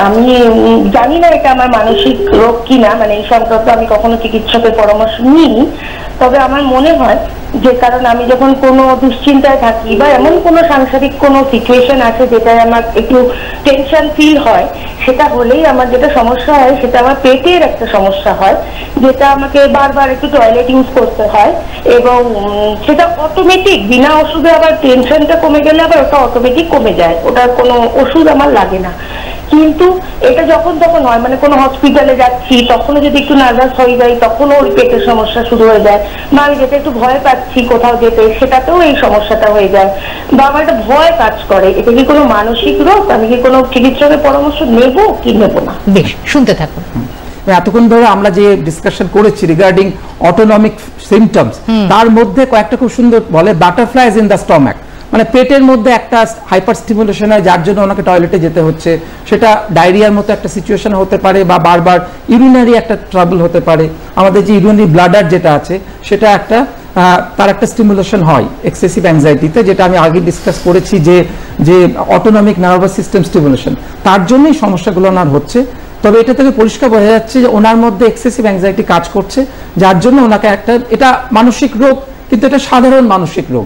আমি জানি না এটা আমার মানসিক রোগ কিনা, মানে এই সংক্রান্ত আমি কখনো চিকিৎসকের পরামর্শ নিইনি। তবে আমার মনে হয় যে, কারণ আমি যখন কোনো দুশ্চিন্তায় থাকি বা এমন কোনো সাংসারিক কোনো সিচুয়েশন আছে যেটায় আমার একটু টেনশন ফিল হয়, সেটা হলেই আমার যেটা সমস্যা হয় সেটা আমার পেটের একটা সমস্যা হয়, যেটা আমাকে বারবার একটু টয়লেট ইউজ করতে হয়, এবং সেটা অটোমেটিক, বিনা ওষুধে আবার টেনশনটা কমে গেলে আবার ওটা অটোমেটিক কমে যায়, ওটার কোনো ওষুধ আমার লাগে না। কিন্তু এটা যখন তখন হয়, মানে কোনো হসপিটালে যাচ্ছি তখনও যদি একটু নার্ভাস হয়ে যাই তখনও ওই পেটের সমস্যা শুরু হয়ে যায়, বা আমি যেতে একটু ভয় পাচ্ছি কোথাও যেতে সেটাতেও এই সমস্যাটা হয়ে যায়, বা আমার একটা ভয় কাজ করে। এটা কি কোনো মানসিক রোগ? আমি কি কোনো চিকিৎসকের পরামর্শ নেব কি নেব না? বেশ, শুনতে থাকুন। এতক্ষণ ধরে আমরা যে ডিসকাশন করেছি রিগার্ডিং অটোনমিক সিমটমস, তার মধ্যে কয়েকটা খুব সুন্দর বলে বাটারফ্লাইজ ইন দ্য স্টমাক, মানে পেটের মধ্যে একটা হাইপার স্টিমুলেশন হয় যার জন্য ওনাকে টয়লেটে যেতে হচ্ছে। সেটা ডায়রিয়ার মতো একটা সিচুয়েশন হতে পারে, বা বারবার ইউরিনারি একটা ট্রাবল হতে পারে। আমাদের যে ইউরিনারি ব্লাডার যেটা আছে সেটা একটা তার একটা স্টিমুলেশন হয় এক্সেসিভ অ্যাংজাইটিতে, যেটা আমি আগে ডিসকাস করেছি যে অটোনমিক নার্ভাস সিস্টেম স্টিমুলেশন, তার জন্যই সমস্যাগুলো ওনার হচ্ছে। তবে এটা থেকে পরিষ্কার বোঝা যাচ্ছে যে ওনার মধ্যে এক্সেসিভ অ্যাংজাইটি কাজ করছে, যার জন্য ওনাকে একটা, এটা মানসিক রোগ কিন্তু এটা সাধারণ মানসিক রোগ।